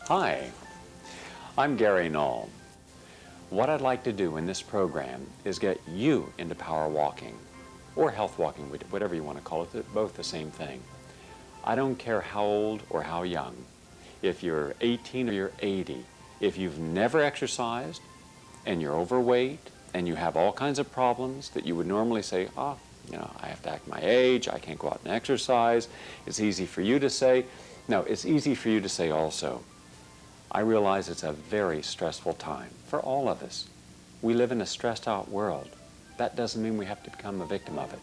Hi, I'm Gary Knoll. What I'd like to do in this program is get you into power walking, or health walking, whatever you want to call it. They're both the same thing. I don't care how old or how young. If you're 18 or you're 80, if you've never exercised and you're overweight and you have all kinds of problems that you would normally say, I have to act my age, I can't go out and exercise. It's easy for you to say. No, it's easy for you to say also. I realize it's a very stressful time for all of us. We live in a stressed out world. That doesn't mean we have to become a victim of it.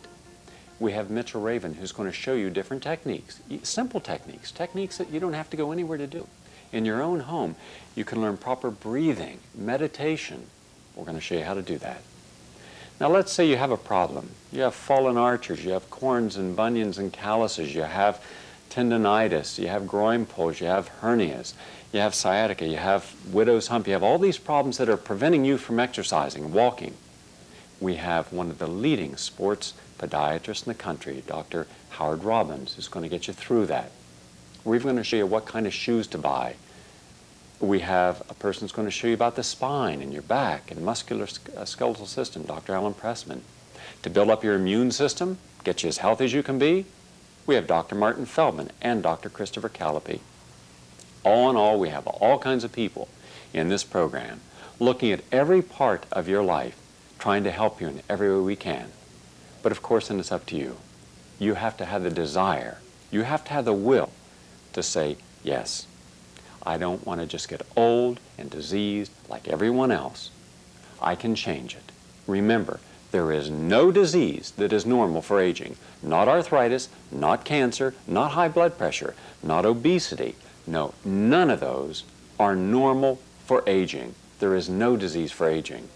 We have Mitchell Raven who's going to show you different techniques, simple techniques that you don't have to go anywhere to do. In your own home, you can learn proper breathing, meditation. We're going to show you how to do that. Now let's say you have a problem. You have fallen arches, you have corns and bunions and calluses, you have tendonitis, you have groin pulls, you have hernias, you have sciatica, you have widow's hump, you have all these problems that are preventing you from exercising, walking. We have one of the leading sports podiatrists in the country, Dr. Howard Robbins, who's going to get you through that. We're even going to show you what kind of shoes to buy. We have a person who's going to show you about the spine and your back and musculoskeletal system, Dr. Alan Pressman. To build up your immune system, get you as healthy as you can be, we have Dr. Martin Feldman and Dr. Christopher Callipy. All in all, we have all kinds of people in this program looking at every part of your life, trying to help you in every way we can. But of course, then it's up to you. You have to have the desire. You have to have the will to say, yes, I don't want to just get old and diseased like everyone else. I can change it. Remember, there is no disease that is normal for aging. Not arthritis, not cancer, not high blood pressure, not obesity. No, none of those are normal for aging. There is no disease for aging.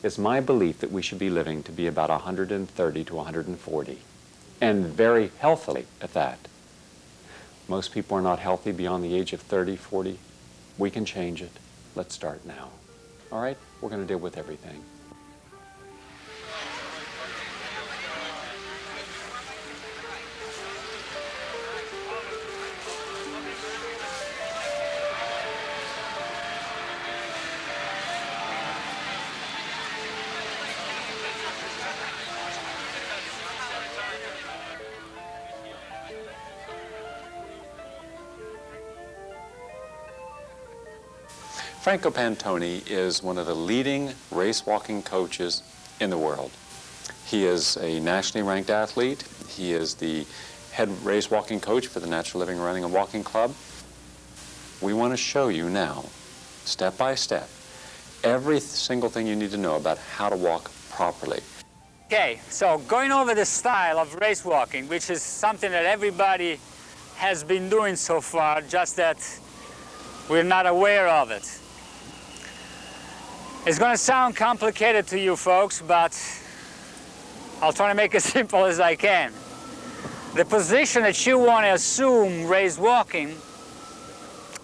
It's my belief that we should be living to be about 130 to 140, and very healthily at that. Most people are not healthy beyond the age of 30, 40. We can change it. Let's start now. All right? We're going to deal with everything. Franco Pantoni is one of the leading race walking coaches in the world. He is a nationally ranked athlete. He is the head race walking coach for the Natural Living Running and Walking Club. We want to show you now, step by step, every single thing you need to know about how to walk properly. Okay, so going over the style of race walking, which is something that everybody has been doing so far, just that we're not aware of it. It's going to sound complicated to you folks, but I'll try to make it as simple as I can. The position that you want to assume race walking,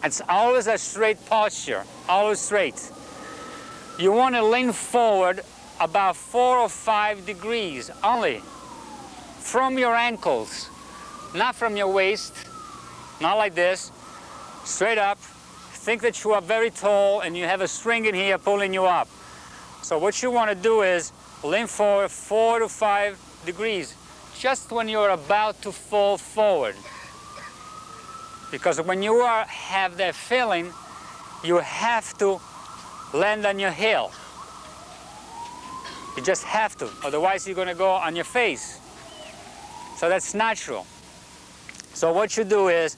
it's always a straight posture, always straight. You want to lean forward about 4 or 5 degrees only from your ankles, not from your waist, not like this, straight up. Think that you are very tall and you have a string in here pulling you up. So what you want to do is lean forward 4 to 5 degrees just when you're about to fall forward. Because when you have that feeling, you have to land on your heel. You just have to, otherwise you're going to go on your face. So that's natural. So what you do is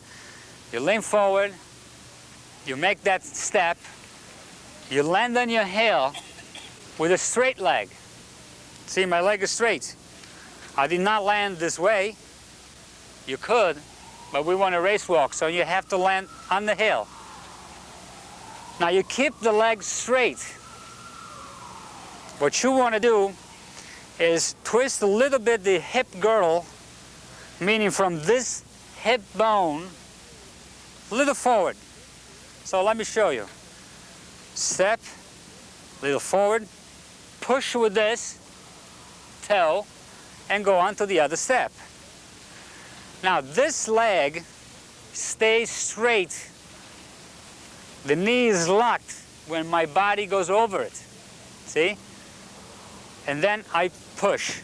you lean forward, you make that step, you land on your heel with a straight leg. See, my leg is straight. I did not land this way. You could, but we want to race walk, so you have to land on the heel. Now you keep the leg straight. What you want to do is twist a little bit the hip girdle, meaning from this hip bone, a little forward. So let me show you. Step, little forward, push with this toe, and go on to the other step. Now this leg stays straight The knee is locked when my body goes over it. See? And then I push.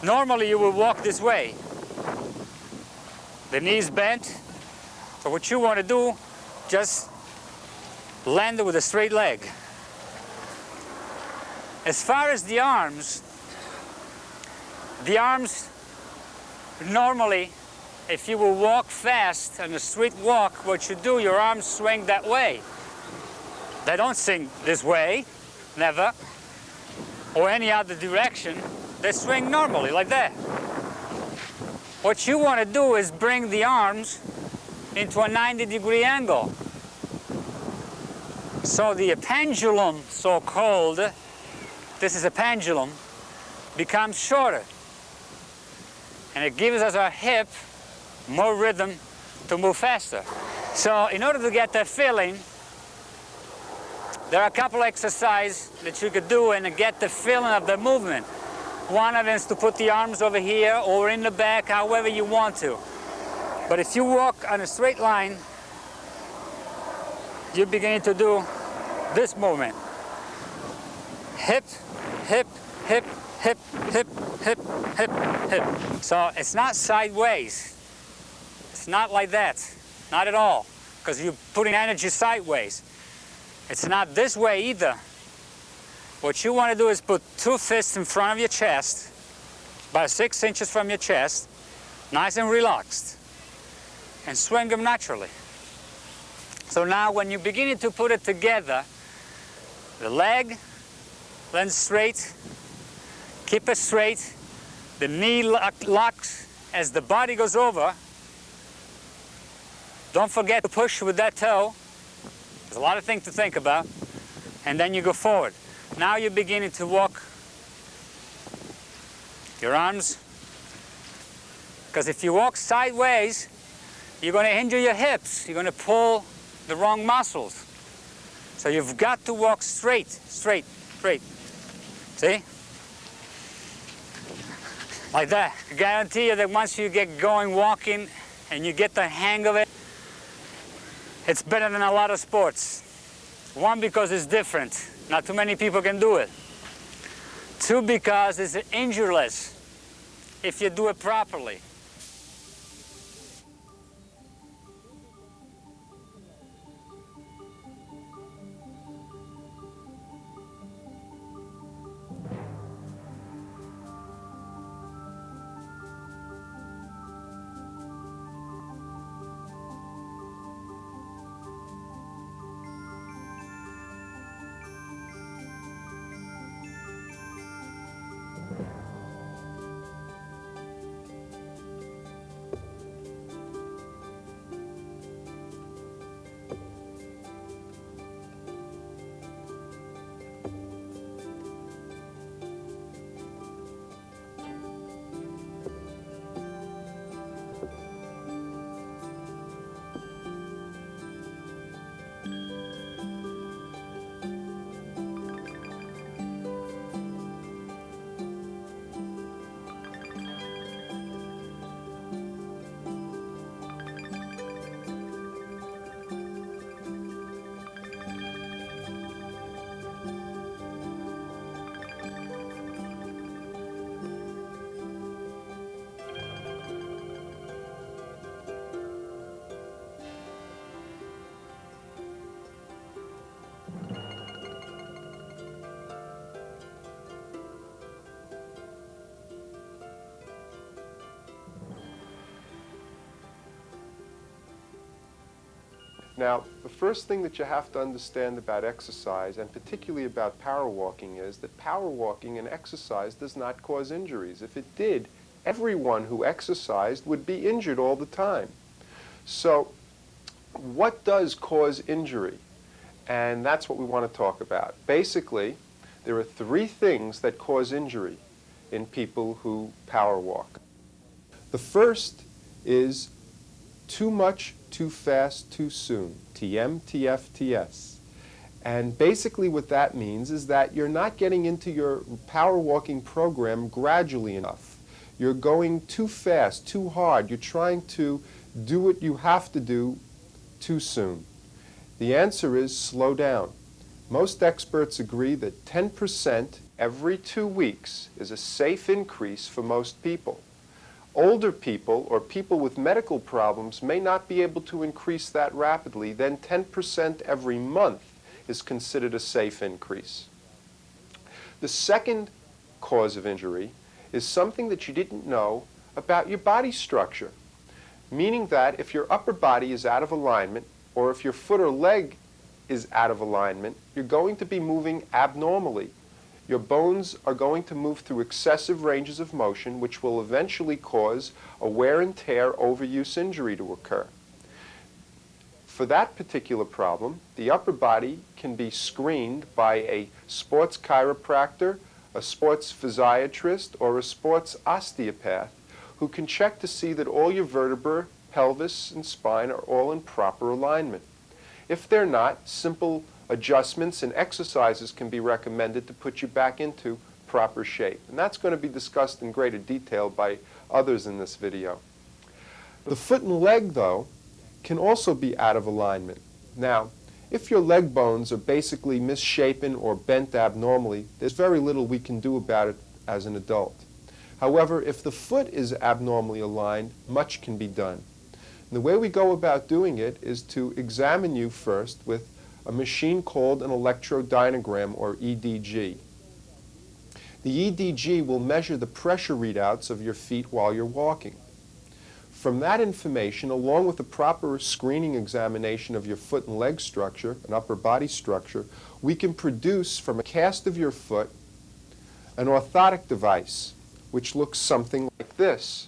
Normally you will walk this way. The knee is bent. So what you want to do, just land it with a straight leg. As far as the arms normally, if you will walk fast on a street walk, what you do, your arms swing that way. They don't swing this way, never, or any other direction. They swing normally, like that. What you want to do is bring the arms into a 90-degree angle. So the pendulum, so-called, this is a pendulum, becomes shorter. And it gives us our hip more rhythm to move faster. So in order to get that feeling, there are a couple exercises that you could do and get the feeling of the movement. One of them is to put the arms over here or in the back, however you want to. But if you walk on a straight line, you begin to do this movement. Hip, hip, hip, hip, hip, hip, hip, hip. So it's not sideways. It's not like that. Not at all. Because you're putting energy sideways. It's not this way either. What you want to do is put two fists in front of your chest, about 6 inches from your chest, nice and relaxed, and swing them naturally. So now when you're beginning to put it together, the leg lands straight, keep it straight, the knee locks as the body goes over. Don't forget to push with that toe. There's a lot of things to think about. And then you go forward. Now you're beginning to walk your arms. Because if you walk sideways, you're going to injure your hips. You're going to pull the wrong muscles. So you've got to walk straight, straight, straight. See? Like that. I guarantee you that once you get going walking and you get the hang of it, it's better than a lot of sports. One, because it's different. Not too many people can do it. Two, because it's injureless if you do it properly. Now, the first thing that you have to understand about exercise, and particularly about power walking, is that power walking and exercise does not cause injuries. If it did, everyone who exercised would be injured all the time. So, what does cause injury? And that's what we want to talk about. Basically, there are three things that cause injury in people who power walk. The first is too much, too fast, too soon. TM, TF, TS. And basically what that means is that you're not getting into your power walking program gradually enough. You're going too fast, too hard. You're trying to do what you have to do too soon? The answer is slow down. Most experts agree that 10% every 2 weeks is a safe increase for most people. Older people or people with medical problems may not be able to increase that rapidly. Then 10% every month is considered a safe increase. The second cause of injury is something that you didn't know about your body structure, meaning that if your upper body is out of alignment or if your foot or leg is out of alignment, you're going to be moving abnormally. Your bones are going to move through excessive ranges of motion, which will eventually cause a wear and tear overuse injury to occur. For that particular problem, the upper body can be screened by a sports chiropractor, a sports physiatrist, or a sports osteopath who can check to see that all your vertebrae, pelvis, and spine are all in proper alignment. If they're not, simple adjustments and exercises can be recommended to put you back into proper shape. And that's going to be discussed in greater detail by others in this video. The foot and leg, though, can also be out of alignment. Now, if your leg bones are basically misshapen or bent abnormally, there's very little we can do about it as an adult. However, if the foot is abnormally aligned, much can be done. And the way we go about doing it is to examine you first with a machine called an electrodinogram, or EDG. The EDG will measure the pressure readouts of your feet while you're walking. From that information, along with a proper screening examination of your foot and leg structure, and upper body structure, we can produce from a cast of your foot an orthotic device, which looks something like this.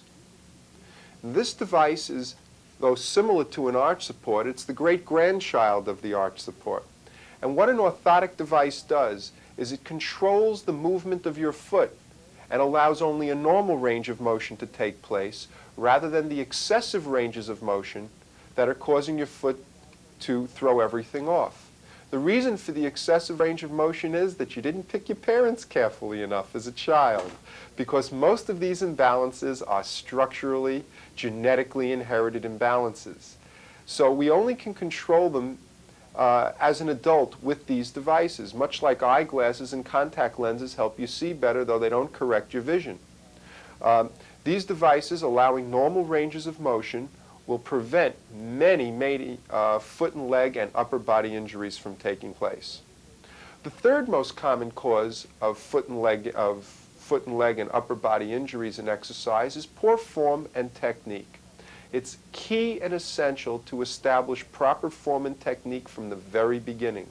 This device is, though similar to an arch support, it's the great-grandchild of the arch support. And what an orthotic device does is it controls the movement of your foot and allows only a normal range of motion to take place rather than the excessive ranges of motion that are causing your foot to throw everything off. The reason for the excessive range of motion is that you didn't pick your parents carefully enough as a child, because most of these imbalances are structurally, genetically inherited imbalances. So we only can control them as an adult with these devices, much like eyeglasses and contact lenses help you see better, though they don't correct your vision. These devices, allowing normal ranges of motion, will prevent many foot and leg and upper body injuries from taking place. The third most common cause of foot and leg and upper body injuries in exercise is poor form and technique. It's key and essential to establish proper form and technique from the very beginning.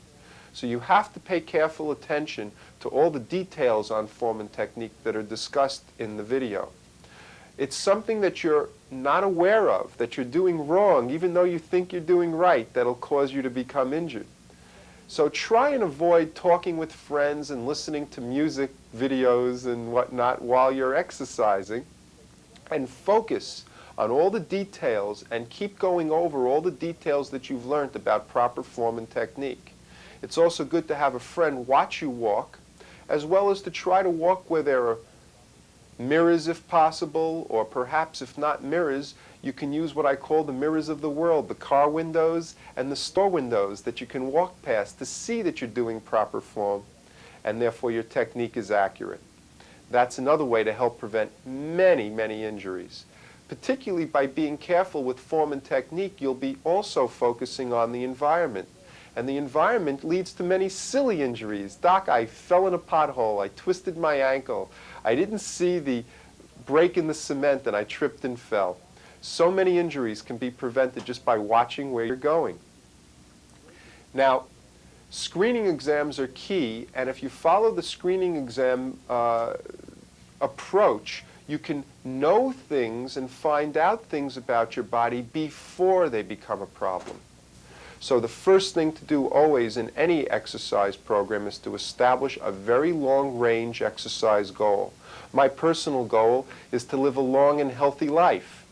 So you have to pay careful attention to all the details on form and technique that are discussed in the video. It's something that you're not aware of, that you're doing wrong, even though you think you're doing right, that'll cause you to become injured. So try and avoid talking with friends and listening to music videos and whatnot while you're exercising, and focus on all the details and keep going over all the details that you've learned about proper form and technique. It's also good to have a friend watch you walk, as well as to try to walk where there are mirrors if possible, or perhaps if not mirrors, you can use what I call the mirrors of the world, the car windows and the store windows that you can walk past to see that you're doing proper form and therefore your technique is accurate. That's another way to help prevent many injuries. Particularly by being careful with form and technique, you'll be also focusing on the environment. And the environment leads to many silly injuries. Doc, I fell in a pothole, I twisted my ankle, I didn't see the break in the cement and I tripped and fell. So many injuries can be prevented just by watching where you're going. Now, screening exams are key, and if you follow the screening exam approach, you can know things and find out things about your body before they become a problem. So the first thing to do always in any exercise program is to establish a very long-range exercise goal. My personal goal is to live a long and healthy life.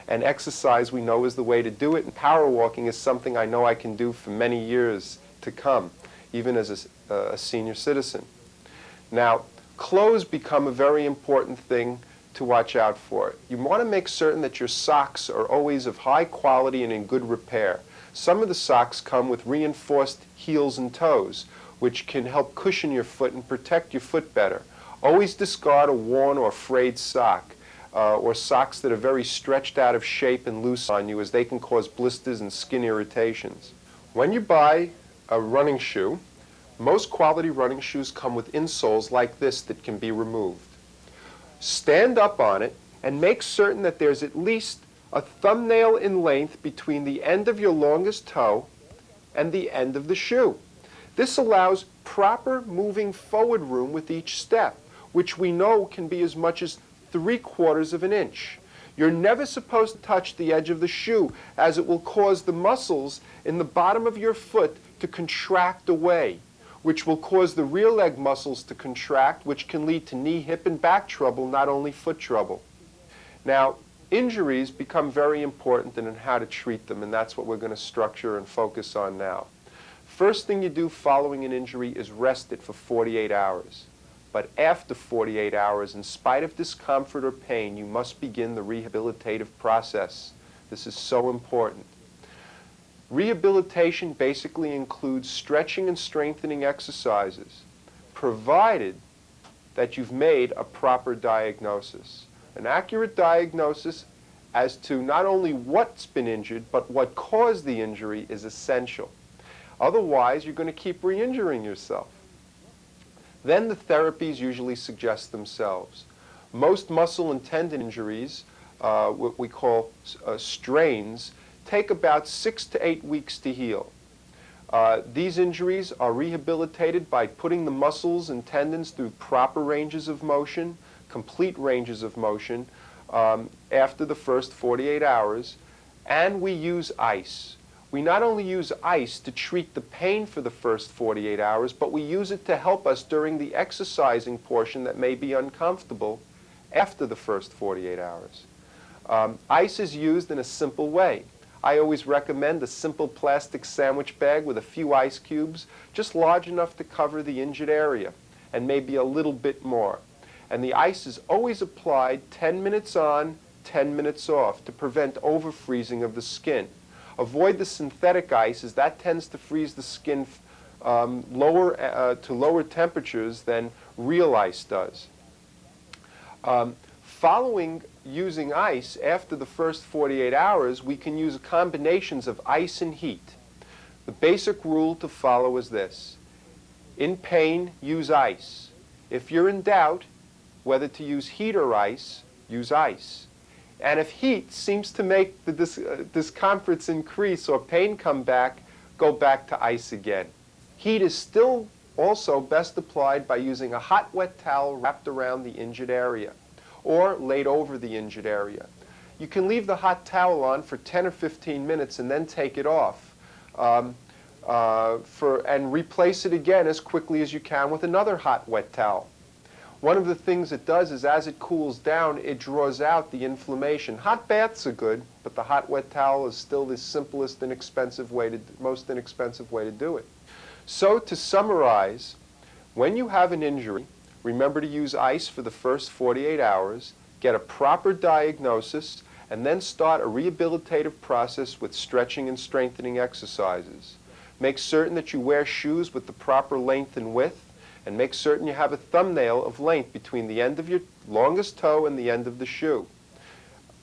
And exercise, we know, is the way to do it. And power walking is something I know I can do for many years to come, even as a senior citizen. Now, clothes become a very important thing to watch out for. You want to make certain that your socks are always of high quality and in good repair. Some of the socks come with reinforced heels and toes, which can help cushion your foot and protect your foot better. Always discard a worn or frayed sock, or socks that are very stretched out of shape and loose on you, as they can cause blisters and skin irritations. When you buy a running shoe, most quality running shoes come with insoles like this that can be removed. Stand up on it and make certain that there's at least a thumbnail in length between the end of your longest toe and the end of the shoe. This allows proper moving forward room with each step, which we know can be as much as 3/4 of an inch. You're never supposed to touch the edge of the shoe, as it will cause the muscles in the bottom of your foot to contract away, which will cause the rear leg muscles to contract, which can lead to knee, hip, and back trouble, not only foot trouble. Now, injuries become very important in how to treat them, and that's what we're going to structure and focus on now. First thing you do following an injury is rest it for 48 hours. But after 48 hours, in spite of discomfort or pain, you must begin the rehabilitative process. This is so important. Rehabilitation basically includes stretching and strengthening exercises, provided that you've made a proper diagnosis. An accurate diagnosis as to not only what's been injured, but what caused the injury is essential. Otherwise, you're going to keep re-injuring yourself. Then the therapies usually suggest themselves. Most muscle and tendon injuries, what we call strains, take about 6 to 8 weeks to heal. These injuries are rehabilitated by putting the muscles and tendons through proper ranges of motion, complete ranges of motion, after the first 48 hours, and we use ice. We not only use ice to treat the pain for the first 48 hours, but we use it to help us during the exercising portion that may be uncomfortable after the first 48 hours. Ice is used in a simple way. I always recommend a simple plastic sandwich bag with a few ice cubes, just large enough to cover the injured area, and maybe a little bit more. And the ice is always applied 10 minutes on, 10 minutes off to prevent overfreezing of the skin. Avoid the synthetic ice, as that tends to freeze the skin to lower temperatures than real ice does. Following using ice after the first 48 hours, we can use combinations of ice and heat. The basic rule to follow is this: in pain, use ice. If you're in doubt whether to use heat or ice, use ice. And if heat seems to make the discomforts increase or pain come back, go back to ice again. Heat is still also best applied by using a hot, wet towel wrapped around the injured area or laid over the injured area. You can leave the hot towel on for 10 or 15 minutes and then take it off and replace it again as quickly as you can with another hot, wet towel. One of the things it does is as it cools down, it draws out the inflammation. Hot baths are good, but the hot, wet towel is still the simplest and most inexpensive way to do it. So to summarize, when you have an injury, remember to use ice for the first 48 hours, get a proper diagnosis, and then start a rehabilitative process with stretching and strengthening exercises. Make certain that you wear shoes with the proper length and width, and make certain you have a thumbnail of length between the end of your longest toe and the end of the shoe.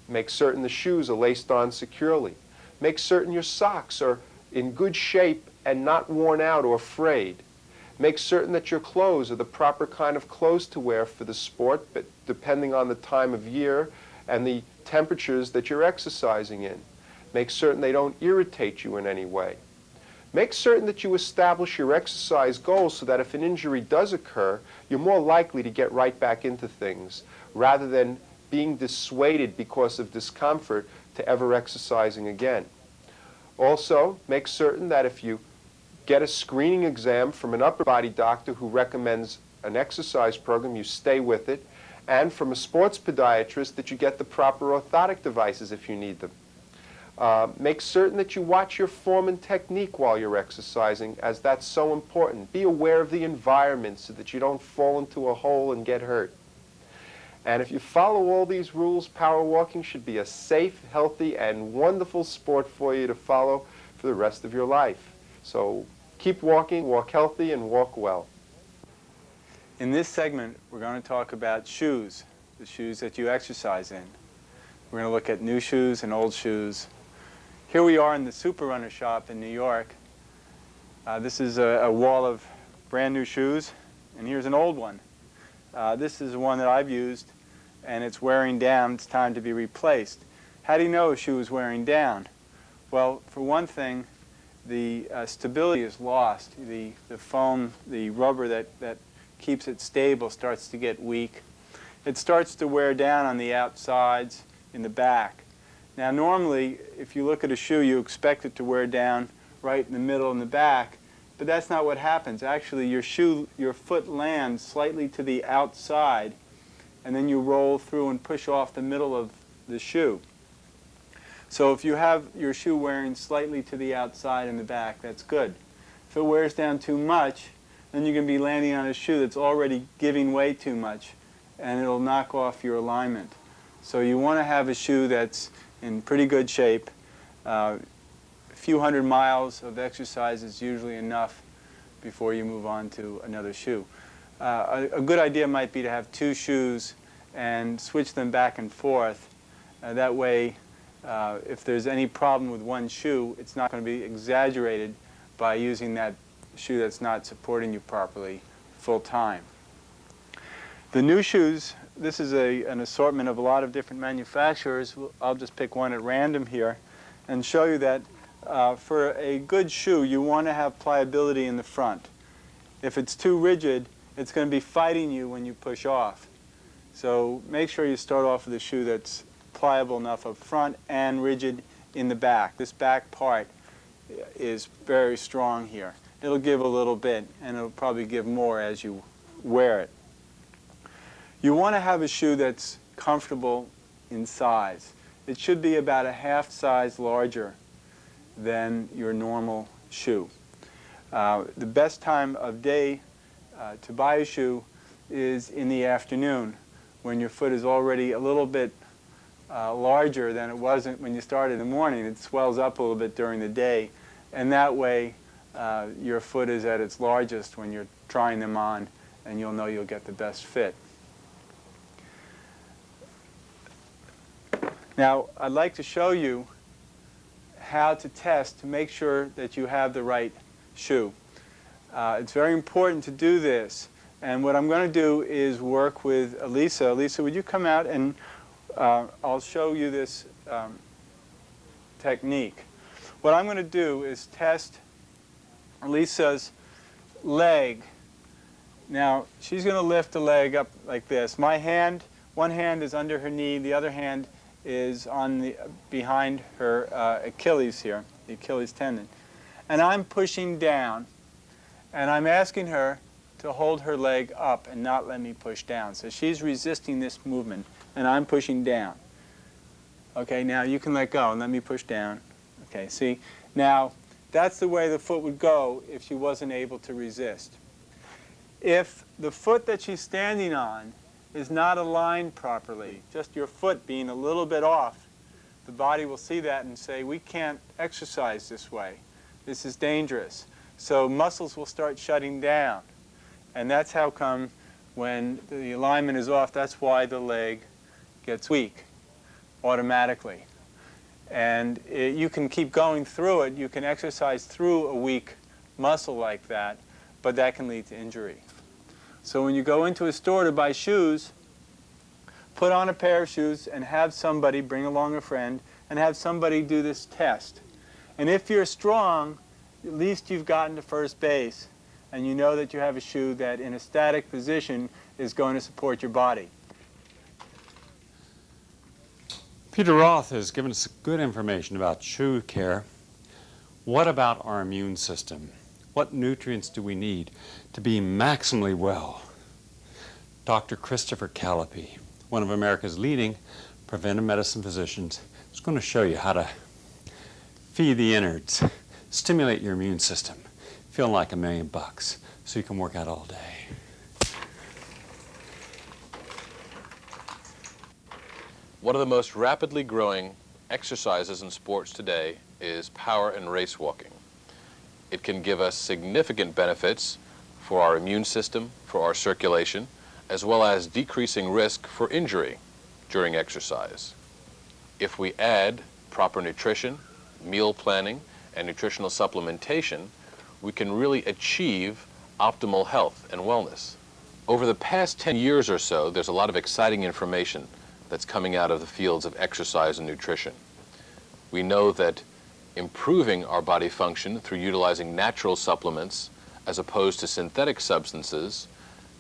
Make certain the shoes are laced on securely. Make certain your socks are in good shape and not worn out or frayed. Make certain that your clothes are the proper kind of clothes to wear for the sport, but depending on the time of year and the temperatures that you're exercising in. Make certain they don't irritate you in any way. Make certain that you establish your exercise goals so that if an injury does occur, you're more likely to get right back into things rather than being dissuaded because of discomfort to ever exercising again. Also, make certain that if you get a screening exam from an upper body doctor who recommends an exercise program, you stay with it, and from a sports podiatrist that you get the proper orthotic devices if you need them. Make certain that you watch your form and technique while you're exercising, as that's so important. Be aware of the environment so that you don't fall into a hole and get hurt. And if you follow all these rules, power walking should be a safe, healthy, and wonderful sport for you to follow for for the rest of your life. So keep walking, walk healthy, and walk well. In this segment, we're going to talk about shoes, the shoes that you exercise in. We're going to look at new shoes and old shoes. Here we are in the Super Runner shop in New York. This is a wall of brand new shoes, and here's an old one. This is one that I've used, and it's wearing down. It's time to be replaced. How do you know a shoe is wearing down? Well, for one thing, the stability is lost. The foam, the rubber that keeps it stable starts to get weak. It starts to wear down on the outsides in the back. Now normally, if you look at a shoe, you expect it to wear down right in the middle and the back, but that's not what happens. Actually, your foot lands slightly to the outside, and then you roll through and push off the middle of the shoe. So if you have your shoe wearing slightly to the outside and the back, that's good. If it wears down too much, then you're going to be landing on a shoe that's already giving way too much, and it'll knock off your alignment. So you want to have a shoe that's in pretty good shape. A few hundred miles of exercise is usually enough before you move on to another shoe. A good idea might be to have two shoes and switch them back and forth. That way, if there's any problem with one shoe, it's not going to be exaggerated by using that shoe that's not supporting you properly full time. The new shoes, this is an assortment of a lot of different manufacturers. I'll just pick one at random here and show you that for a good shoe, you want to have pliability in the front. If it's too rigid, it's going to be fighting you when you push off. So make sure you start off with a shoe that's pliable enough up front and rigid in the back. This back part is very strong here. It'll give a little bit, and it'll probably give more as you wear it. You want to have a shoe that's comfortable in size. It should be about a half size larger than your normal shoe. The best time of day to buy a shoe is in the afternoon, when your foot is already a little bit larger than it was when you started in the morning. It swells up a little bit during the day, and that way your foot is at its largest when you're trying them on, and you'll know you'll get the best fit. Now, I'd like to show you how to test to make sure that you have the right shoe. It's very important to do this, and what I'm going to do is work with Elisa. Elisa, would you come out, and I'll show you this technique. What I'm going to do is test Elisa's leg. Now, she's going to lift the leg up like this. My hand, one hand is under her knee, the other hand is on behind her Achilles here, the Achilles tendon. And I'm pushing down, and I'm asking her to hold her leg up and not let me push down. So she's resisting this movement, and I'm pushing down. Okay, now you can let go and let me push down. Okay, see? Now, that's the way the foot would go if she wasn't able to resist. If the foot that she's standing on is not aligned properly, just your foot being a little bit off, the body will see that and say, we can't exercise this way. This is dangerous. So muscles will start shutting down. And that's how come when the alignment is off, that's why the leg gets weak automatically. And you can keep going through it. You can exercise through a weak muscle like that, but that can lead to injury. So when you go into a store to buy shoes, put on a pair of shoes and have somebody, bring along a friend, and have somebody do this test. And if you're strong, at least you've gotten to first base, and you know that you have a shoe that in a static position is going to support your body. Peter Roth has given us good information about shoe care. What about our immune system? What nutrients do we need to be maximally well? Dr. Christopher Callipy, one of America's leading preventive medicine physicians, is going to show you how to feed the innards, stimulate your immune system, feeling like $1 million so you can work out all day. One of the most rapidly growing exercises in sports today is power and race walking. It can give us significant benefits for our immune system, for our circulation, as well as decreasing risk for injury during exercise. If we add proper nutrition, meal planning, and nutritional supplementation, we can really achieve optimal health and wellness. Over the past 10 years or so, there's a lot of exciting information that's coming out of the fields of exercise and nutrition. We know that improving our body function through utilizing natural supplements as opposed to synthetic substances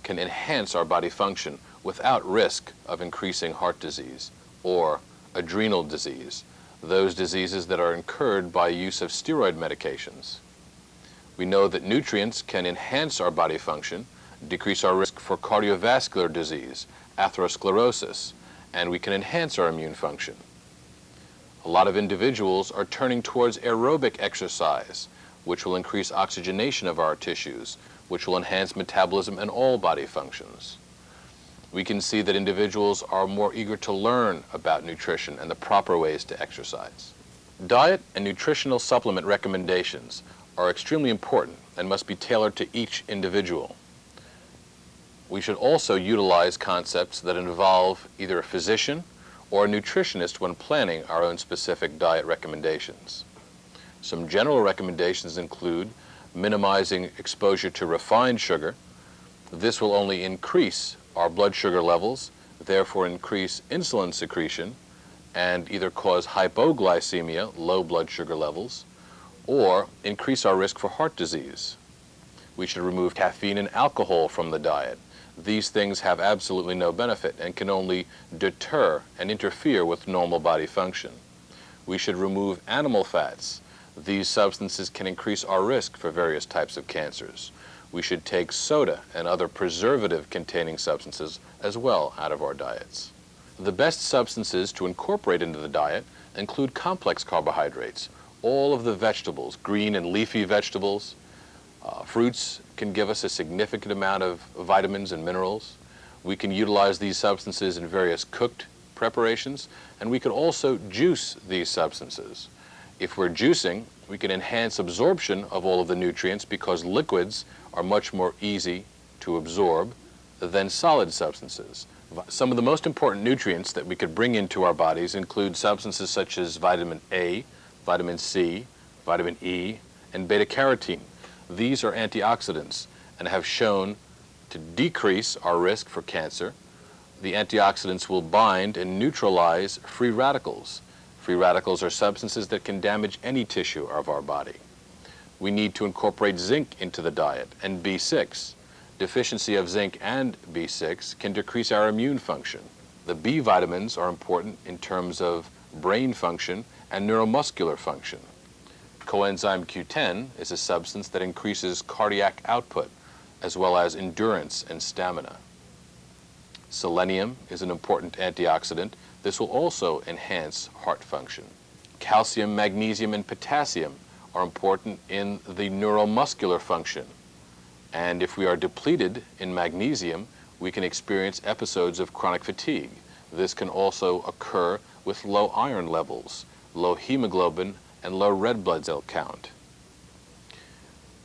can enhance our body function without risk of increasing heart disease or adrenal disease, those diseases that are incurred by use of steroid medications. We know that nutrients can enhance our body function, decrease our risk for cardiovascular disease, atherosclerosis, and we can enhance our immune function. A lot of individuals are turning towards aerobic exercise, which will increase oxygenation of our tissues, which will enhance metabolism and all body functions. We can see that individuals are more eager to learn about nutrition and the proper ways to exercise. Diet and nutritional supplement recommendations are extremely important and must be tailored to each individual. We should also utilize concepts that involve either a physician or a nutritionist when planning our own specific diet recommendations. Some general recommendations include minimizing exposure to refined sugar. This will only increase our blood sugar levels, therefore increase insulin secretion, and either cause hypoglycemia, low blood sugar levels, or increase our risk for heart disease. We should remove caffeine and alcohol from the diet. These things have absolutely no benefit and can only deter and interfere with normal body function. We should remove animal fats. These substances can increase our risk for various types of cancers. We should take soda and other preservative-containing substances as well out of our diets. The best substances to incorporate into the diet include complex carbohydrates. All of the vegetables, green and leafy vegetables, fruits can give us a significant amount of vitamins and minerals. We can utilize these substances in various cooked preparations, and we can also juice these substances. If we're juicing, we can enhance absorption of all of the nutrients because liquids are much more easy to absorb than solid substances. Some of the most important nutrients that we could bring into our bodies include substances such as vitamin A, vitamin C, vitamin E, and beta-carotene. These are antioxidants and have shown to decrease our risk for cancer. The antioxidants will bind and neutralize free radicals. Free radicals are substances that can damage any tissue of our body. We need to incorporate zinc into the diet and B6. Deficiency of zinc and B6 can decrease our immune function. The B vitamins are important in terms of brain function and neuromuscular function. Coenzyme Q10 is a substance that increases cardiac output as well as endurance and stamina. Selenium is an important antioxidant. This will also enhance heart function. Calcium, magnesium, and potassium are important in the neuromuscular function. And if we are depleted in magnesium, we can experience episodes of chronic fatigue. This can also occur with low iron levels, low hemoglobin, and low red blood cell count.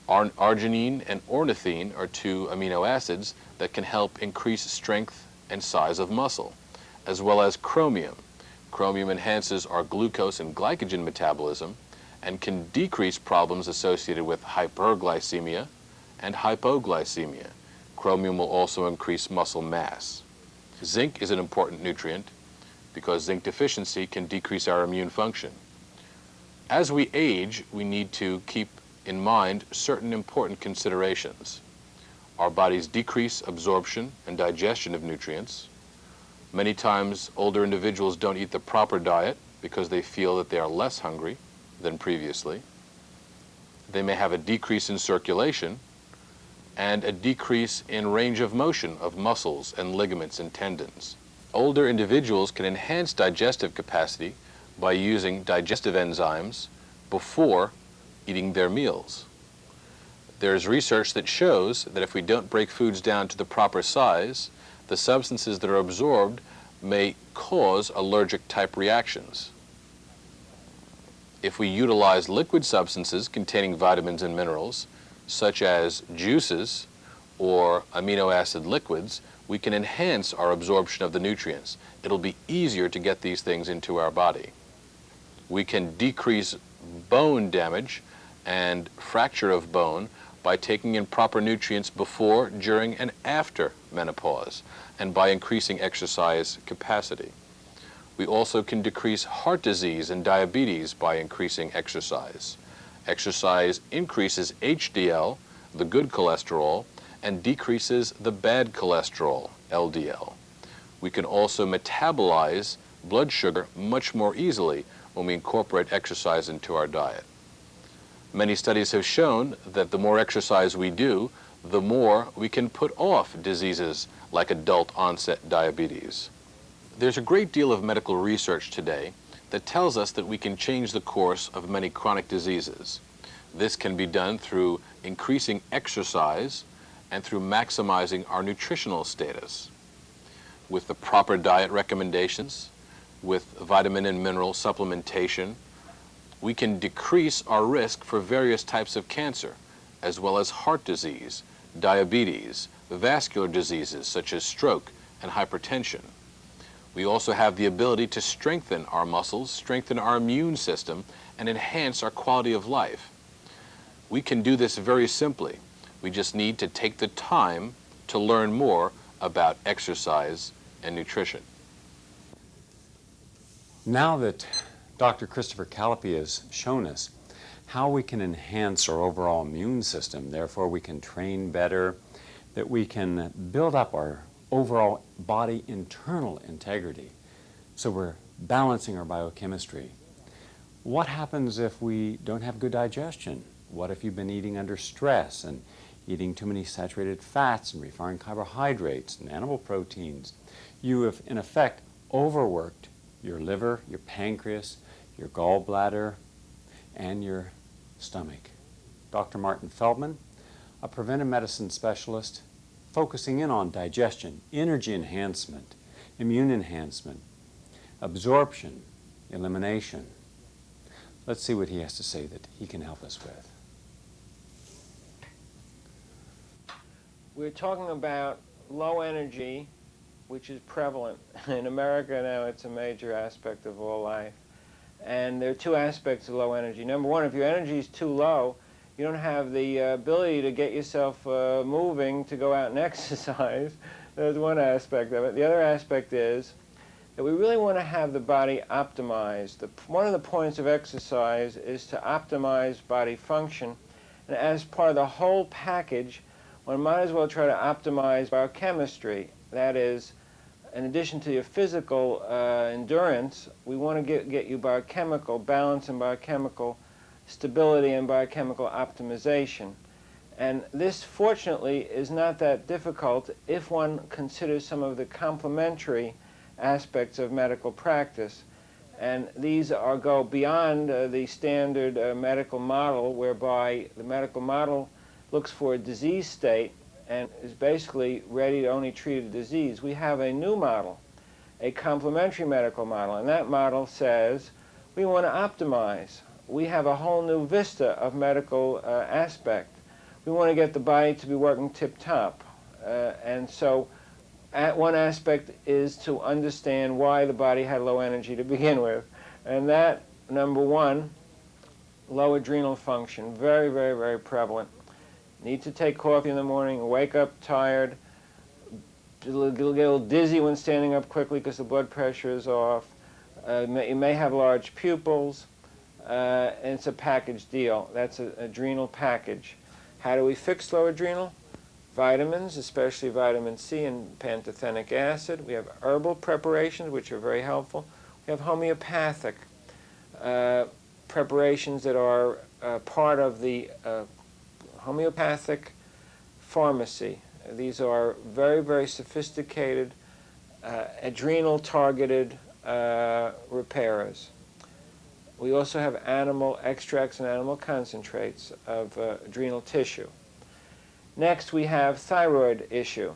Arginine and ornithine are two amino acids that can help increase strength and size of muscle, as well as chromium. Chromium enhances our glucose and glycogen metabolism and can decrease problems associated with hyperglycemia and hypoglycemia. Chromium will also increase muscle mass. Zinc is an important nutrient because zinc deficiency can decrease our immune function. As we age, we need to keep in mind certain important considerations. Our bodies decrease absorption and digestion of nutrients. Many times, older individuals don't eat the proper diet because they feel that they are less hungry than previously. They may have a decrease in circulation and a decrease in range of motion of muscles and ligaments and tendons. Older individuals can enhance digestive capacity by using digestive enzymes before eating their meals. There's research that shows that if we don't break foods down to the proper size, the substances that are absorbed may cause allergic type reactions. If we utilize liquid substances containing vitamins and minerals, such as juices or amino acid liquids, we can enhance our absorption of the nutrients. It'll be easier to get these things into our body. We can decrease bone damage and fracture of bone by taking in proper nutrients before, during, and after menopause, and by increasing exercise capacity. We also can decrease heart disease and diabetes by increasing exercise. Exercise increases HDL, the good cholesterol, and decreases the bad cholesterol, LDL. We can also metabolize blood sugar much more easily when we incorporate exercise into our diet. Many studies have shown that the more exercise we do, the more we can put off diseases like adult onset diabetes. There's a great deal of medical research today that tells us that we can change the course of many chronic diseases. This can be done through increasing exercise and through maximizing our nutritional status. With the proper diet recommendations, with vitamin and mineral supplementation, we can decrease our risk for various types of cancer, as well as heart disease, diabetes, vascular diseases such as stroke and hypertension. We also have the ability to strengthen our muscles, strengthen our immune system, and enhance our quality of life. We can do this very simply. We just need to take the time to learn more about exercise and nutrition. Now that Dr. Christopher Calluses has shown us how we can enhance our overall immune system, therefore we can train better, that we can build up our overall body internal integrity, so we're balancing our biochemistry. What happens if we don't have good digestion? What if you've been eating under stress and eating too many saturated fats and refined carbohydrates and animal proteins? You have, in effect, overworked your liver, your pancreas, your gallbladder, and your stomach. Dr. Martin Feldman, a preventive medicine specialist, focusing in on digestion, energy enhancement, immune enhancement, absorption, elimination. Let's see what he has to say that he can help us with. We're talking about low energy, which is prevalent. In America now, it's a major aspect of all life. And there are two aspects of low energy. Number one, if your energy is too low, you don't have the ability to get yourself moving to go out and exercise. That's one aspect of it. The other aspect is that we really want to have the body optimized. One of the points of exercise is to optimize body function. And as part of the whole package, one might as well try to optimize biochemistry. That is, in addition to your physical endurance, we want to get you biochemical balance and biochemical stability and biochemical optimization. And this, fortunately, is not that difficult if one considers some of the complementary aspects of medical practice. And these go beyond the standard medical model, whereby the medical model looks for a disease state and is basically ready to only treat a disease. We have a new model, a complementary medical model, and that model says we want to optimize. We have a whole new vista of medical aspect. We want to get the body to be working tip-top. And so one aspect is to understand why the body had low energy to begin with. And that, number one, low adrenal function, very, very, very prevalent. Need to take coffee in the morning, wake up tired, get a little dizzy when standing up quickly because the blood pressure is off. You may have large pupils, and it's a package deal. That's an adrenal package. How do we fix low adrenal? Vitamins, especially vitamin C and pantothenic acid. We have herbal preparations, which are very helpful. We have homeopathic preparations that are part of the homeopathic pharmacy. These are very, very sophisticated, adrenal-targeted repairers. We also have animal extracts and animal concentrates of adrenal tissue. Next, we have thyroid issue.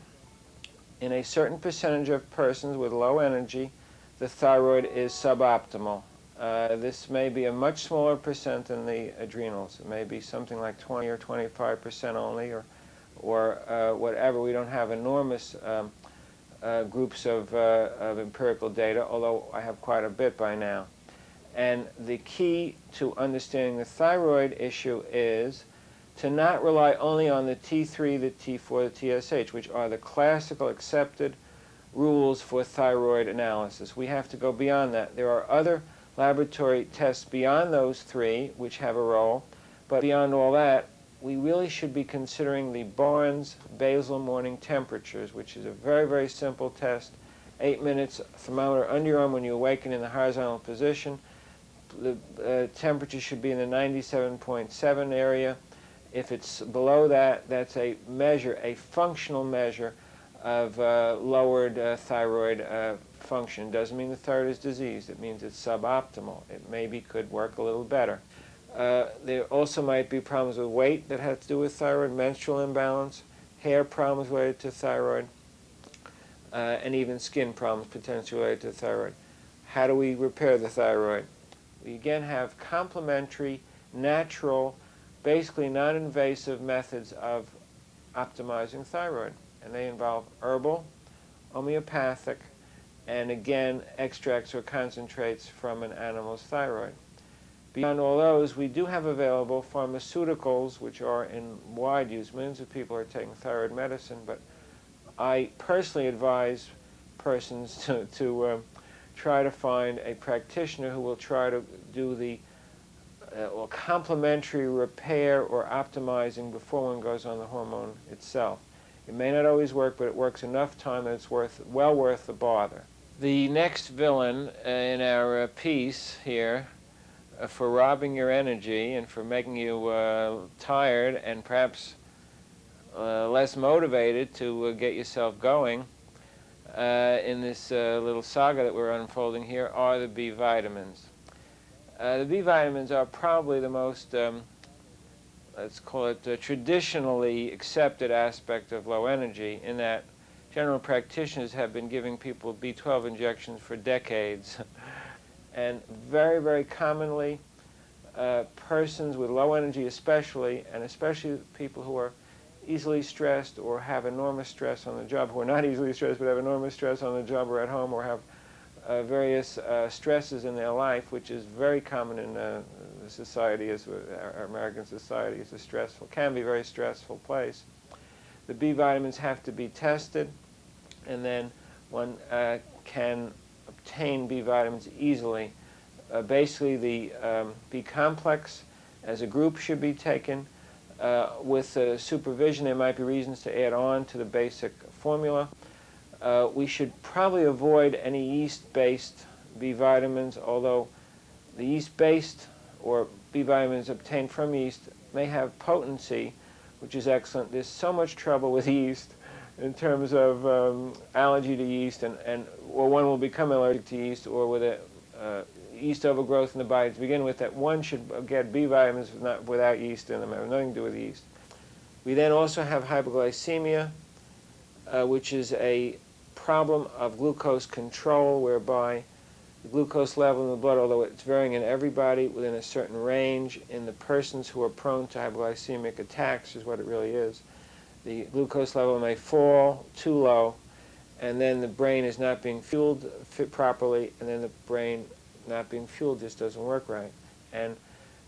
In a certain percentage of persons with low energy, the thyroid is suboptimal. This may be a much smaller percent than the adrenals. It may be something like 20 or 25% only, or whatever. We don't have enormous groups of empirical data, although I have quite a bit by now. And the key to understanding the thyroid issue is to not rely only on the T3, the T4, the TSH, which are the classical accepted rules for thyroid analysis. We have to go beyond that. There are other laboratory tests beyond those three which have a role, but beyond all that, we really should be considering the Barnes basal morning temperatures, which is a very, very simple test. 8 minutes, thermometer under your arm when you awaken in the horizontal position. The temperature should be in the 97.7 area. If it's below that, that's a measure, a functional measure of lowered thyroid function. Doesn't mean the thyroid is diseased. It means it's suboptimal. It maybe could work a little better. There also might be problems with weight that have to do with thyroid, menstrual imbalance, hair problems related to thyroid, and even skin problems potentially related to thyroid. How do we repair the thyroid? We again have complementary, natural, basically non-invasive methods of optimizing thyroid. And they involve herbal, homeopathic, and again, extracts or concentrates from an animal's thyroid. Beyond all those, we do have available pharmaceuticals which are in wide use. Millions of people are taking thyroid medicine, but I personally advise persons to try to find a practitioner who will try to do the complementary repair or optimizing before one goes on the hormone itself. It may not always work, but it works enough time that it's well worth the bother. The next villain in our piece here for robbing your energy and for making you tired and perhaps less motivated to get yourself going in this little saga that we're unfolding here are the B vitamins. The B vitamins are probably the most, let's call it, traditionally accepted aspect of low energy, in that general practitioners have been giving people B12 injections for decades. And very, very commonly, persons with low energy especially, and especially people who are easily stressed or have enormous stress on the job, who are not easily stressed but have enormous stress on the job or at home, or have various stresses in their life, which is very common in the society, as our American society is can be a very stressful place. The B vitamins have to be tested, and then one can obtain B vitamins easily. Basically, the B complex as a group should be taken. With supervision, there might be reasons to add on to the basic formula. We should probably avoid any yeast-based B vitamins, although the yeast-based or B vitamins obtained from yeast may have potency, which is excellent. There's so much trouble with yeast in terms of allergy to yeast, or one will become allergic to yeast, or with a yeast overgrowth in the body to begin with, that one should get B vitamins without yeast in them. It has nothing to do with yeast. We then also have hypoglycemia, which is a problem of glucose control, whereby the glucose level in the blood, although it's varying in everybody within a certain range, in the persons who are prone to hypoglycemic attacks is what it really is. The glucose level may fall too low, and then the brain is not being fueled properly, and then the brain not being fueled just doesn't work right. And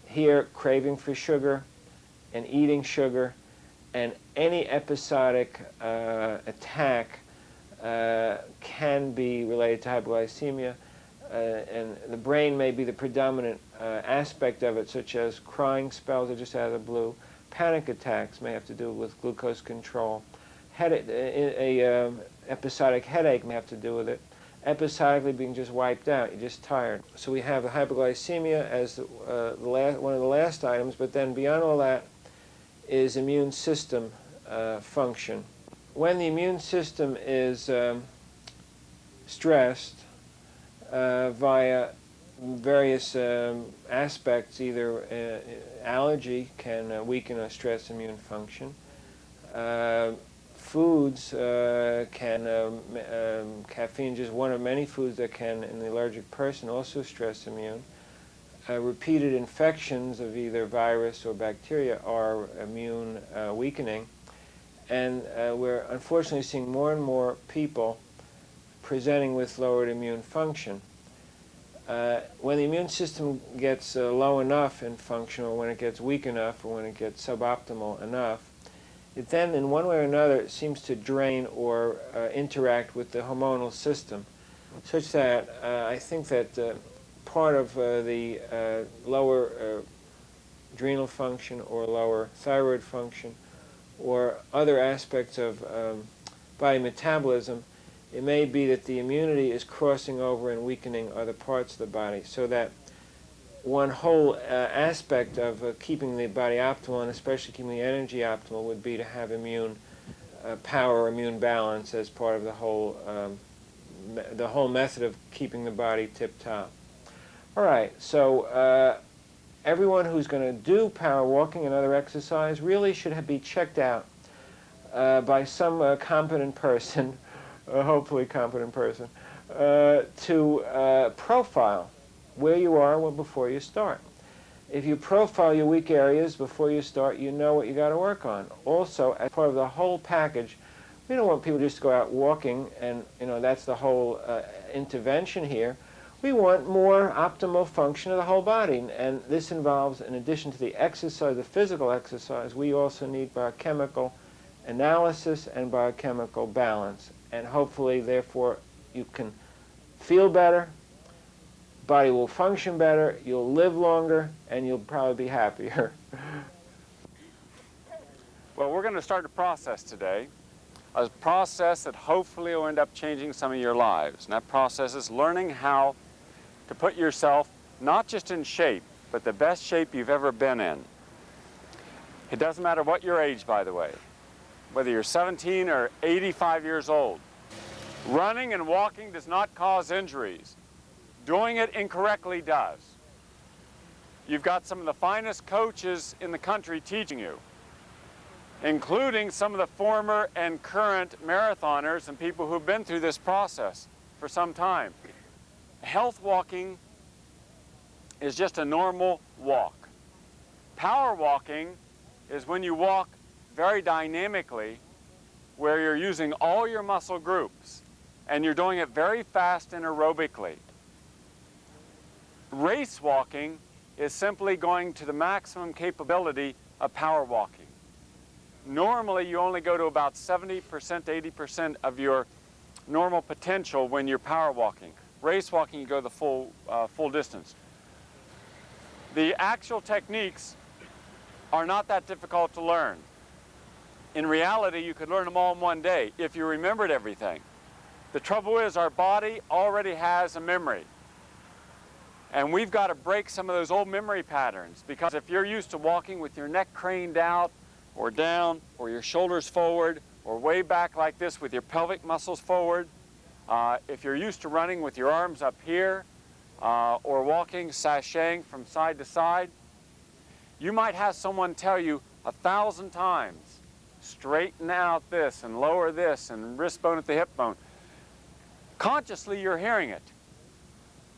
here, craving for sugar and eating sugar and any episodic attack can be related to hypoglycemia, and the brain may be the predominant aspect of it, such as crying spells just out of the blue. Panic attacks may have to do with glucose control. Episodic headache may have to do with it. Episodically being just wiped out, you're just tired. So we have the hypoglycemia as one of the last items, but then beyond all that is immune system function. When the immune system is stressed via various aspects, either allergy can weaken or stress immune function. Foods caffeine is just one of many foods that can, in the allergic person, also stress immune. repeated infections of either virus or bacteria are immune weakening. And we're unfortunately seeing more and more people presenting with lowered immune function. When the immune system gets low enough in function, or when it gets weak enough, or when it gets suboptimal enough, it then, in one way or another, seems to drain or interact with the hormonal system, such that I think that part of the lower adrenal function or lower thyroid function or other aspects of body metabolism, it may be that the immunity is crossing over and weakening other parts of the body, so that one whole aspect of keeping the body optimal, and especially keeping the energy optimal, would be to have immune power, immune balance as part of the whole method of keeping the body tip-top. All right, so everyone who's going to do power walking and other exercise really should be checked out by some competent person, hopefully competent person, to profile where you are before you start. If you profile your weak areas before you start, you know what you got to work on. Also, as part of the whole package, we don't want people just to go out walking and, that's the whole intervention here. We want more optimal function of the whole body, and this involves, in addition to the exercise, the physical exercise, we also need biochemical analysis and biochemical balance, and hopefully, therefore, you can feel better, body will function better, you'll live longer, and you'll probably be happier. Well, we're going to start a process today, a process that hopefully will end up changing some of your lives. And that process is learning how to put yourself not just in shape, but the best shape you've ever been in. It doesn't matter what your age, by the way, whether you're 17 or 85 years old. Running and walking does not cause injuries. Doing it incorrectly does. You've got some of the finest coaches in the country teaching you, including some of the former and current marathoners and people who've been through this process for some time. Health walking is just a normal walk. Power walking is when you walk very dynamically, where you're using all your muscle groups and you're doing it very fast and aerobically. Race walking is simply going to the maximum capability of power walking. Normally, you only go to about 70%, 80% of your normal potential when you're power walking. Race walking, you go the full distance. The actual techniques are not that difficult to learn. In reality, you could learn them all in one day if you remembered everything. The trouble is our body already has a memory. And we've got to break some of those old memory patterns, because if you're used to walking with your neck craned out or down, or your shoulders forward, or way back like this with your pelvic muscles forward, if you're used to running with your arms up here, or walking, sashaying from side to side, you might have someone tell you 1,000 times, straighten out this and lower this and wrist bone at the hip bone. Consciously, you're hearing it.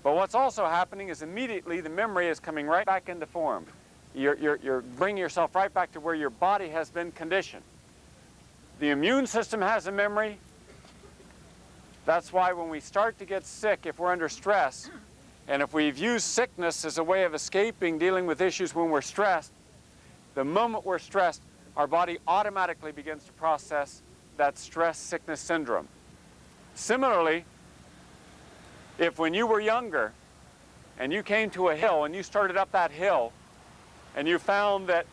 But what's also happening is immediately the memory is coming right back into form. You're bringing yourself right back to where your body has been conditioned. The immune system has a memory. That's why when we start to get sick, if we're under stress, and if we've used sickness as a way of escaping dealing with issues when we're stressed, the moment we're stressed, our body automatically begins to process that stress-sickness syndrome. Similarly, if when you were younger and you came to a hill and you started up that hill and you found that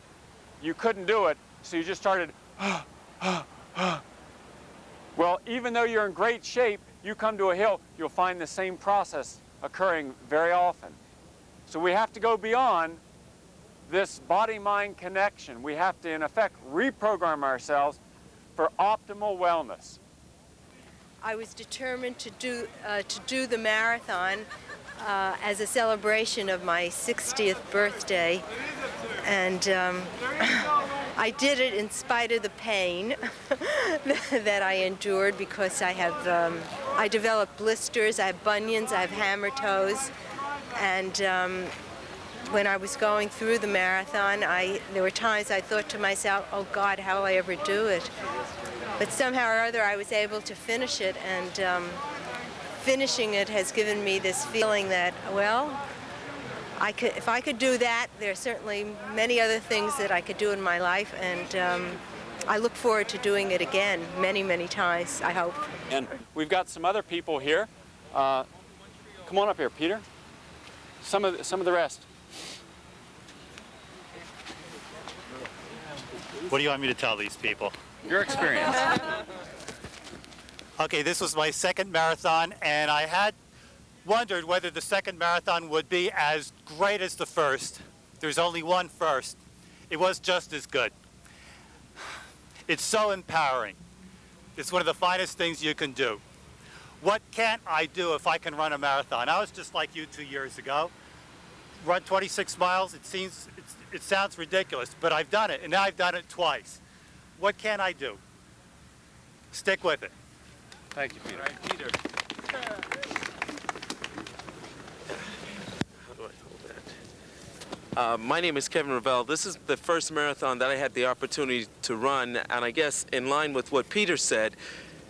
you couldn't do it, so you just started, well, even though you're in great shape, you come to a hill, you'll find the same process occurring very often. So we have to go beyond this body-mind connection. We have to, in effect, reprogram ourselves for optimal wellness. I was determined to do the marathon as a celebration of my 60th birthday, and I did it in spite of the pain that I endured, because I developed blisters, I have bunions, I have hammer toes, and when I was going through the marathon, there were times I thought to myself, oh God, how will I ever do it? But somehow or other I was able to finish it, and finishing it has given me this feeling that, well, if I could do that, there are certainly many other things that I could do in my life, and I look forward to doing it again many, many times, I hope. And we've got some other people here. Come on up here, Peter. Some of the rest. What do you want me to tell these people? Your experience. Okay, this was my second marathon, and I had wondered whether the second marathon would be as great as the first. There's only one first. It was just as good. It's so empowering. It's one of the finest things you can do. What can't I do if I can run a marathon? I was just like you 2 years ago. Run 26 miles, it sounds ridiculous, but I've done it, and now I've done it twice. What can I do? Stick with it. Thank you, Peter. All right, Peter. How do I hold that? My name is Kevin Ravel. This is the first marathon that I had the opportunity to run, and I guess in line with what Peter said,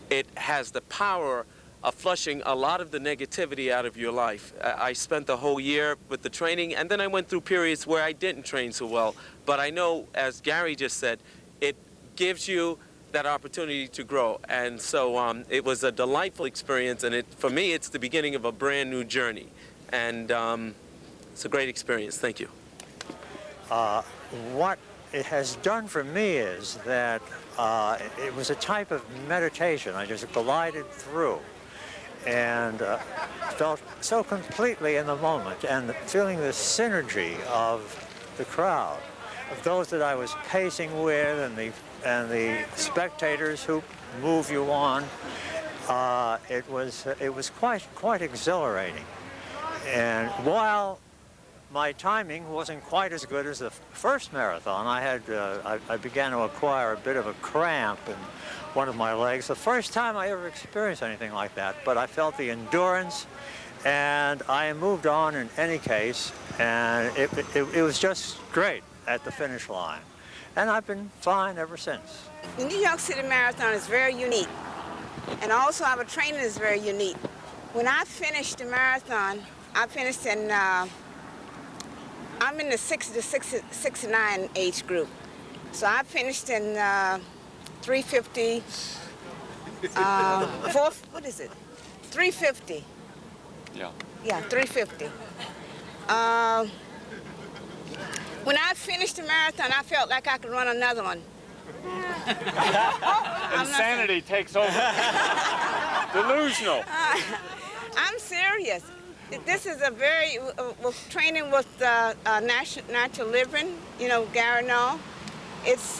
it has the power of flushing a lot of the negativity out of your life. I spent the whole year with the training, and then I went through periods where I didn't train so well. But I know, as Gary just said, it gives you that opportunity to grow. And so it was a delightful experience, and for me, it's the beginning of a brand new journey. And it's a great experience. Thank you. What it has done for me is that it was a type of meditation. I just glided through and felt so completely in the moment, and feeling the synergy of the crowd, of those that I was pacing with, and the spectators who move you on. It was quite exhilarating. And while my timing wasn't quite as good as the first marathon, I began to acquire a bit of a cramp in one of my legs. The first time I ever experienced anything like that, but I felt the endurance, and I moved on in any case, and it was just great at the finish line. And I've been fine ever since. The New York City Marathon is very unique, and also our training is very unique. When I finished the marathon, I finished in, I'm in the 60 to 69 age group. So I finished in 350, what is it? 350. Yeah. Yeah, 350. When I finished the marathon, I felt like I could run another one. Insanity takes over. Delusional. I'm serious. This is a very, training with Natural Living, you know, GNU. It's,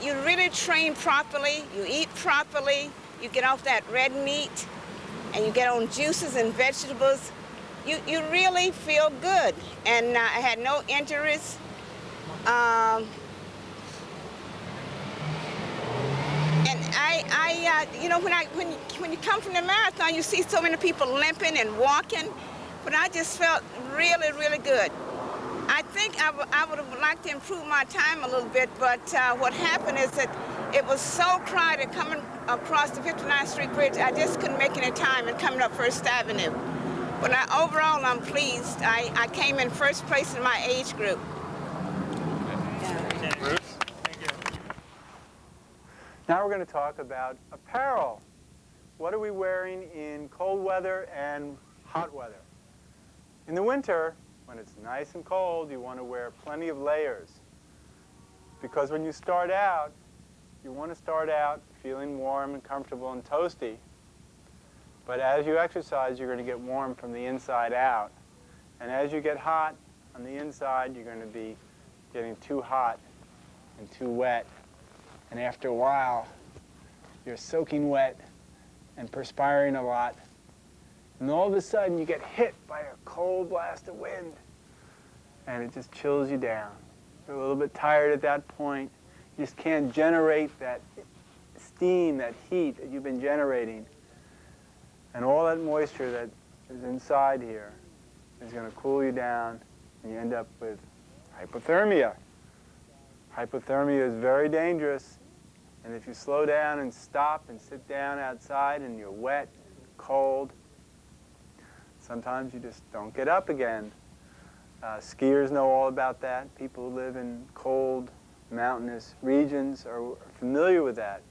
you really train properly, you eat properly, you get off that red meat, and you get on juices and vegetables. You really feel good. And I had no injuries. And you know, when you come from the marathon, you see so many people limping and walking, but I just felt really, really good. I think I would have liked to improve my time a little bit, but what happened is that it was so crowded coming across the 59th Street Bridge, I just couldn't make any time in coming up First Avenue. But overall, I'm pleased. I came in first place in my age group. Yeah. Bruce? Thank you. Now we're going to talk about apparel. What are we wearing in cold weather and hot weather? In the winter, when it's nice and cold, you want to wear plenty of layers. Because when you start out, you want to start out feeling warm and comfortable and toasty. But as you exercise, you're going to get warm from the inside out. And as you get hot on the inside, you're going to be getting too hot and too wet. And after a while, you're soaking wet and perspiring a lot. And all of a sudden, you get hit by a cold blast of wind. And it just chills you down. You're a little bit tired at that point. You just can't generate that steam, that heat that you've been generating. And all that moisture that is inside here is going to cool you down, and you end up with hypothermia. Hypothermia is very dangerous, and if you slow down and stop and sit down outside and you're wet, cold, sometimes you just don't get up again. Skiers know all about that. People who live in cold, mountainous regions are familiar with that.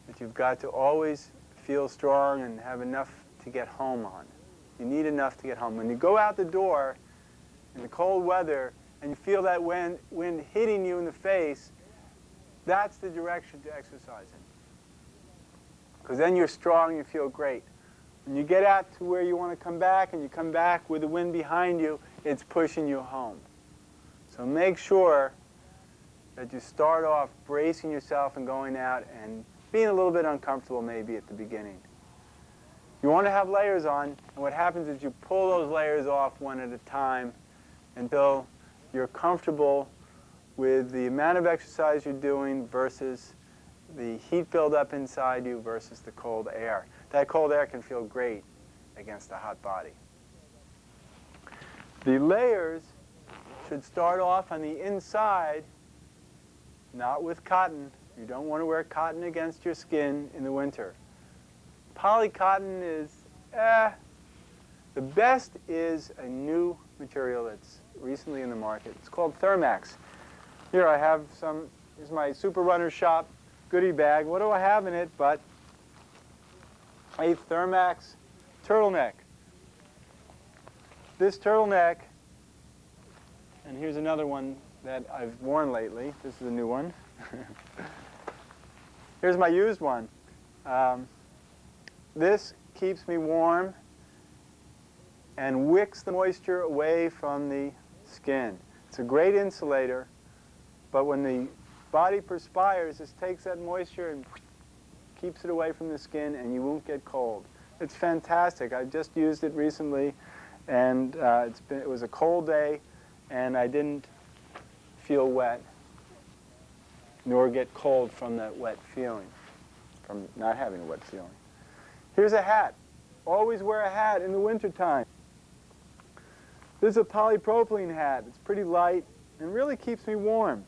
That you've got to always feel strong and have enough to get home on. You need enough to get home. When you go out the door in the cold weather and you feel that wind hitting you in the face, that's the direction to exercise in. Because then you're strong, you feel great. When you get out to where you want to come back and you come back with the wind behind you, it's pushing you home. So make sure that you start off bracing yourself and going out and being a little bit uncomfortable maybe at the beginning. You want to have layers on, and what happens is you pull those layers off one at a time until you're comfortable with the amount of exercise you're doing versus the heat buildup inside you versus the cold air. That cold air can feel great against a hot body. The layers should start off on the inside, not with cotton. You don't want to wear cotton against your skin in the winter. Polycotton is, the best is a new material that's recently in the market. It's called Thermax. Here I have some, here's my Super Runner Shop goodie bag. What do I have in it but a Thermax turtleneck. This turtleneck, and here's another one that I've worn lately. This is a new one. Here's my used one. This keeps me warm and wicks the moisture away from the skin. It's a great insulator, but when the body perspires, this takes that moisture and keeps it away from the skin, and you won't get cold. It's fantastic. I just used it recently, and it was a cold day, and I didn't feel wet nor get cold from that wet feeling, from not having a wet feeling. Here's a hat. Always wear a hat in the wintertime. This is a polypropylene hat. It's pretty light and really keeps me warm.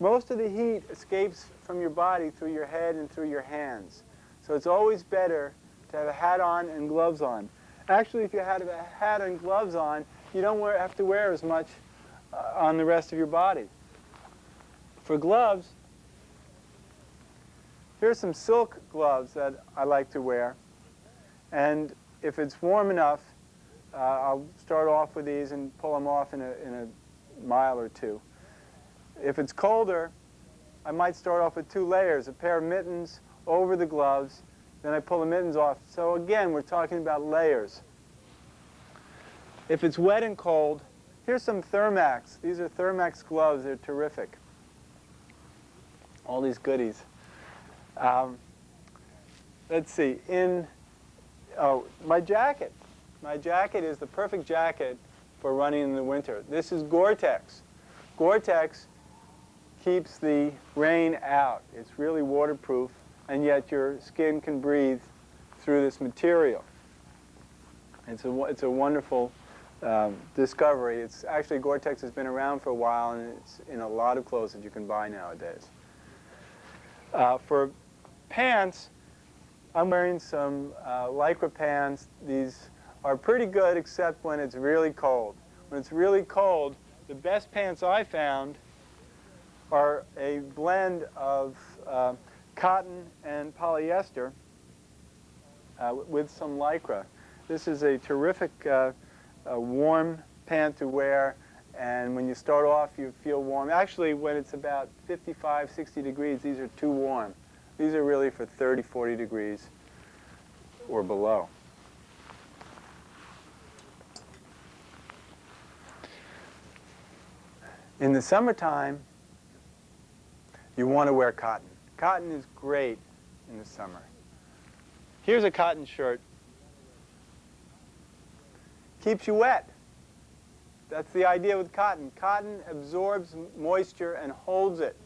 Most of the heat escapes from your body through your head and through your hands. So it's always better to have a hat on and gloves on. Actually, if you have a hat and gloves on, you don't have to wear as much on the rest of your body. For gloves, here's some silk gloves that I like to wear. And if it's warm enough, I'll start off with these and pull them off in a mile or two. If it's colder, I might start off with 2 layers, a pair of mittens over the gloves, then I pull the mittens off. So again, we're talking about layers. If it's wet and cold, here's some Thermax. These are Thermax gloves. They're terrific. All these goodies. Let's see. My jacket. My jacket is the perfect jacket for running in the winter. This is Gore-Tex. Gore-Tex keeps the rain out. It's really waterproof, and yet your skin can breathe through this material. It's a wonderful discovery. It's actually, Gore-Tex has been around for a while, and it's in a lot of clothes that you can buy nowadays. For pants, I'm wearing some Lycra pants. These are pretty good except when it's really cold. When it's really cold, the best pants I found are a blend of cotton and polyester with some Lycra. This is a terrific warm pant to wear, and when you start off you feel warm. Actually, when it's about 55, 60 degrees, these are too warm. These are really for 30, 40 degrees or below. In the summertime, you want to wear cotton. Cotton is great in the summer. Here's a cotton shirt. Keeps you wet. That's the idea with cotton. Cotton absorbs moisture and holds it.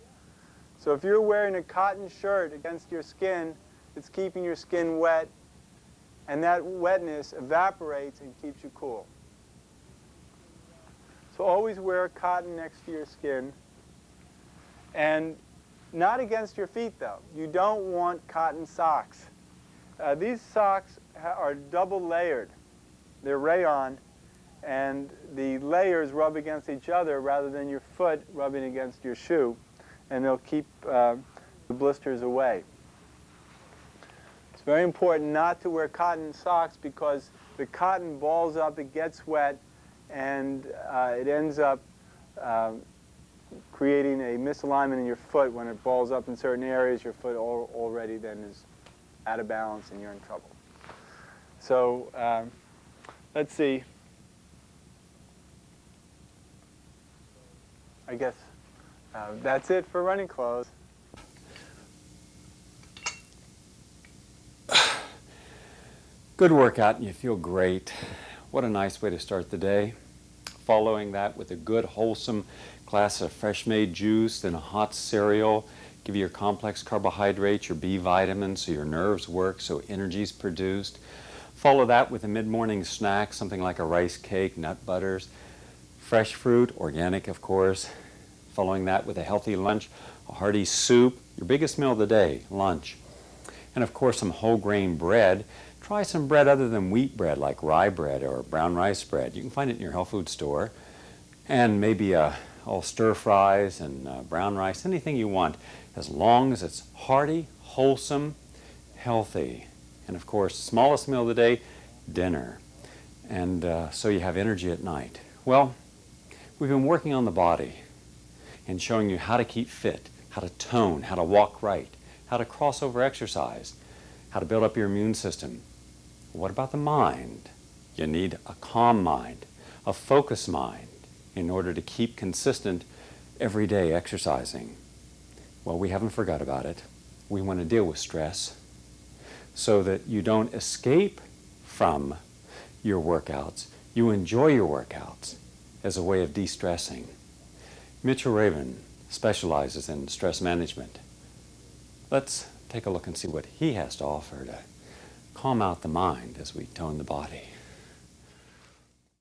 So if you're wearing a cotton shirt against your skin, it's keeping your skin wet, and that wetness evaporates and keeps you cool. always wear cotton next to your skin. And not against your feet, though. You don't want cotton socks. These socks are double layered. They're rayon, and the layers rub against each other rather than your foot rubbing against your shoe, and they'll keep the blisters away. It's very important not to wear cotton socks because the cotton balls up, it gets wet, and it ends up creating a misalignment in your foot. When it balls up in certain areas, your foot already then is out of balance and you're in trouble. So let's see. I guess that's it for running clothes. Good workout and you feel great. What a nice way to start the day. Following that with a good wholesome glass of fresh made juice, then a hot cereal. Give you your complex carbohydrates, your B vitamins so your nerves work, so energy is produced. Follow that with a mid-morning snack, something like a rice cake, nut butters, fresh fruit, organic of course. Following that with a healthy lunch, a hearty soup, your biggest meal of the day, lunch. And of course some whole grain bread. Try some bread other than wheat bread like rye bread or brown rice bread. You can find it in your health food store. And maybe all stir fries and brown rice, anything you want, as long as it's hearty, wholesome, healthy. And of course, smallest meal of the day, dinner. And so you have energy at night. Well, we've been working on the body and showing you how to keep fit, how to tone, how to walk right, how to cross over exercise, how to build up your immune system. What about the mind? You need a calm mind, a focused mind in order to keep consistent everyday exercising. Well, we haven't forgot about it. We want to deal with stress so that you don't escape from your workouts. You enjoy your workouts as a way of de-stressing. Mitchell Raven specializes in stress management. Let's take a look and see what he has to offer to calm out the mind as we tone the body.